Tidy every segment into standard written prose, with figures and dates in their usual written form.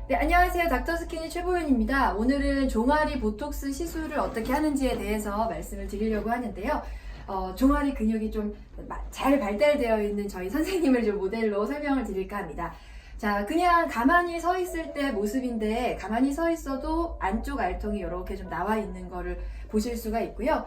네, 안녕하세요. 닥터스키니 최보연입니다. 오늘은 종아리 보톡스 시술을 어떻게 하는지에 대해서 말씀을 드리려고 하는데요. 종아리 근육이 좀 잘 발달되어 있는 저희 선생님을 좀 모델로 설명을 드릴까 합니다. 자, 그냥 가만히 서 있을 때 모습인데 가만히 서 있어도 안쪽 알통이 이렇게 좀 나와 있는 거를 보실 수가 있고요.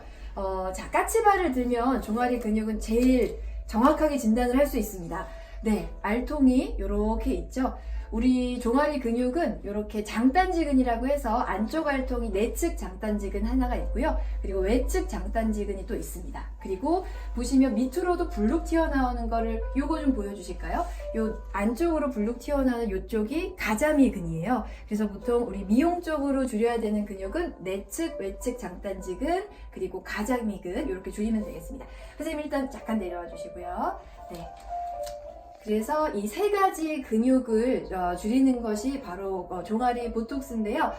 자, 까치발을 들면 종아리 근육은 제일 정확하게 진단을 할 수 있습니다. 네, 알통이 이렇게 있죠. 우리 종아리 근육은 이렇게 장단지근이라고 해서 안쪽 알통이 내측 장단지근 하나가 있고요. 그리고 외측 장단지근이 또 있습니다. 그리고 보시면 밑으로도 불룩 튀어나오는 거를 요거 좀 보여주실까요? 요 안쪽으로 불룩 튀어나오는 요쪽이 가자미근이에요. 그래서 보통 우리 미용 쪽으로 줄여야 되는 근육은 내측, 외측 장단지근, 그리고 가자미근 이렇게 줄이면 되겠습니다. 선생님 일단 잠깐 내려와 주시고요. 네. 그래서 이 세 가지 근육을 줄이는 것이 바로 종아리 보톡스인데요.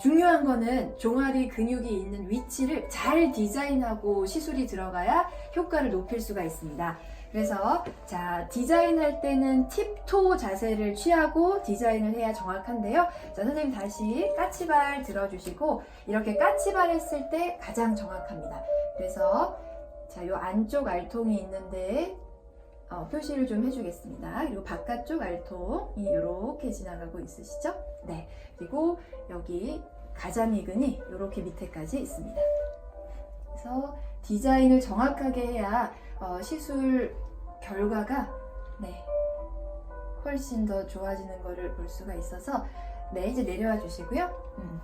중요한 거는 종아리 근육이 있는 위치를 잘 디자인하고 시술이 들어가야 효과를 높일 수가 있습니다. 그래서 자, 디자인할 때는 팁토 자세를 취하고 디자인을 해야 정확한데요. 자, 선생님 다시 까치발 들어주시고 이렇게 까치발 했을 때 가장 정확합니다. 그래서 자, 요 안쪽 알통이 있는데 표시를 좀 해주겠습니다. 그리고 바깥쪽 알통이 이렇게 지나가고 있으시죠? 네. 그리고 여기 가자미근이 이렇게 밑에까지 있습니다. 그래서 디자인을 정확하게 해야 시술 결과가 네, 훨씬 더 좋아지는 것을 볼 수가 있어서 네, 이제 내려와 주시고요.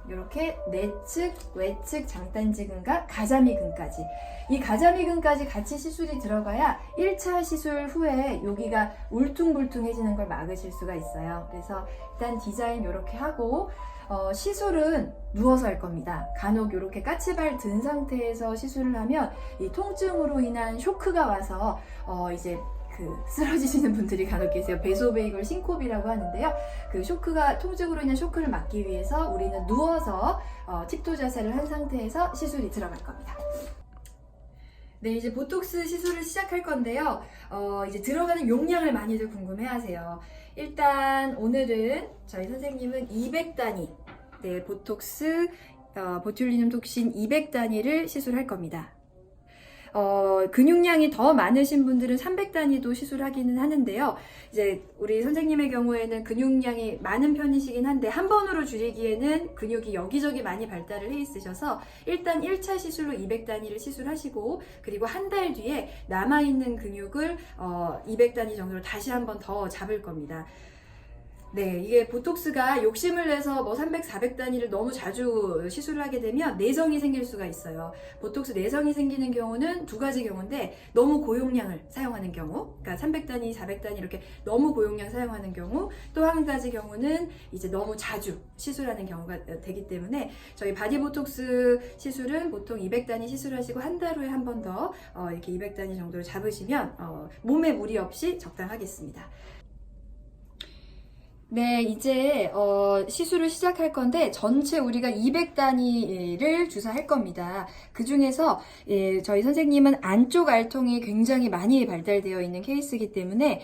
이렇게 내측, 외측 장단지근과 가자미근까지 이 가자미근까지 같이 시술이 들어가야 1차 시술 후에 여기가 울퉁불퉁해지는 걸 막으실 수가 있어요. 그래서 일단 디자인 이렇게 하고 시술은 누워서 할 겁니다. 간혹 이렇게 까치발 든 상태에서 시술을 하면 이 통증으로 인한 쇼크가 와서 이제 쓰러지시는 분들이 간혹 계세요. 베소베이걸 싱콥이라고 하는데요. 그 쇼크가 통증으로 인한 쇼크를 막기 위해서 우리는 누워서 팁토 자세를 한 상태에서 시술이 들어갈 겁니다. 네, 이제 보톡스 시술을 시작할 건데요. 이제 들어가는 용량을 많이들 궁금해하세요. 일단 오늘은 저희 선생님은 200단위, 네, 보톡스 보툴리눔 톡신 200단위를 시술할 겁니다. 근육량이 더 많으신 분들은 300단위도 시술하기는 하는데요. 이제 우리 선생님의 경우에는 근육량이 많은 편이시긴 한데 한 번으로 줄이기에는 근육이 여기저기 많이 발달을 해 있으셔서 일단 1차 시술로 200단위를 시술하시고 그리고 한 달 뒤에 남아있는 근육을 200단위 정도로 다시 한 번 더 잡을 겁니다. 네, 이게 보톡스가 욕심을 내서 뭐 300, 400단위를 너무 자주 시술을 하게 되면 내성이 생길 수가 있어요. 보톡스 내성이 생기는 경우는 두 가지 경우인데 너무 고용량을 사용하는 경우, 그러니까 300단위, 400단위 이렇게 너무 고용량 사용하는 경우, 또 한 가지 경우는 이제 너무 자주 시술하는 경우가 되기 때문에 저희 바디 보톡스 시술은 보통 200단위 시술하시고 한 달 후에 한 번 더 이렇게 200단위 정도를 잡으시면 몸에 무리 없이 적당하겠습니다. 네, 이제 시술을 시작할 건데 전체 우리가 200단위를 주사할 겁니다. 그 중에서 저희 선생님은 안쪽 알통이 굉장히 많이 발달되어 있는 케이스이기 때문에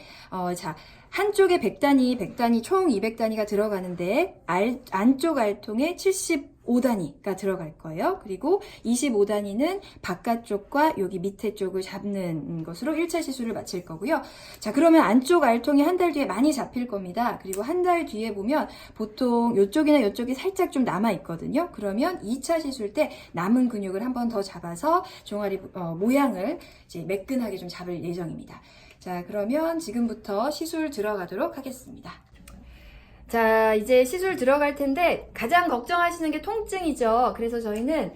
자, 한쪽에 100단위 총 200단위가 들어가는데 안쪽 알통에 75단위가 들어갈 거예요. 그리고 25단위는 바깥쪽과 여기 밑에 쪽을 잡는 것으로 1차 시술을 마칠 거고요. 자, 그러면 안쪽 알통이 한 달 뒤에 많이 잡힐 겁니다. 그리고 한 달 뒤에 보면 보통 이쪽이나 이쪽이 살짝 좀 남아 있거든요. 그러면 2차 시술 때 남은 근육을 한 번 더 잡아서 종아리 모양을 이제 매끈하게 좀 잡을 예정입니다. 자, 그러면 지금부터 시술 들어가도록 하겠습니다. 자, 이제 시술 들어갈 텐데 가장 걱정하시는 게 통증이죠. 그래서 저희는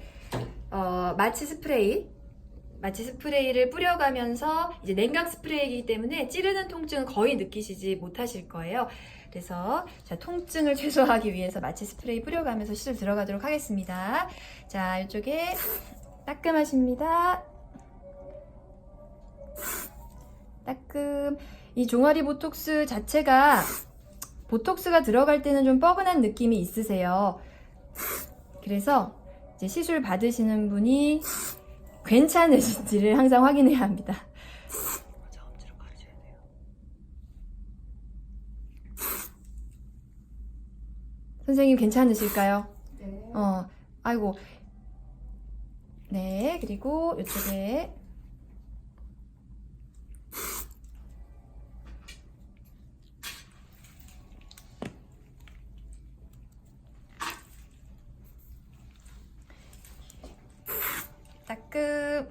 마취 스프레이를 뿌려가면서 이제 냉각 스프레이이기 때문에 찌르는 통증은 거의 느끼시지 못하실 거예요. 그래서 자, 통증을 최소화하기 위해서 마취 스프레이 뿌려가면서 시술 들어가도록 하겠습니다. 자, 이쪽에 따끔하십니다. 따끔. 이 종아리 보톡스 자체가 보톡스가 들어갈 때는 좀 뻐근한 느낌이 있으세요. 그래서 이제 시술 받으시는 분이 괜찮으신지를 항상 확인해야 합니다. 선생님 괜찮으실까요? 네. 아이고. 네, 그리고 이쪽에 따끔.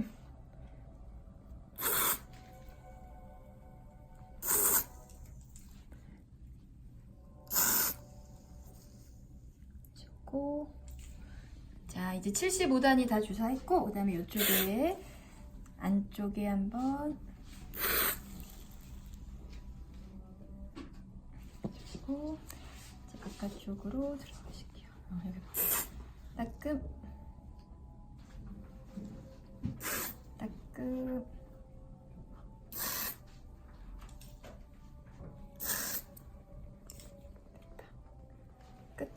주고. 자, 이제 75단이 다 주사했고, 그 다음에 이쪽에 안쪽에 한번 주고, 이제 바깥쪽으로 들어가실게요. 여기 봐. 따끔, 따끔. 끝.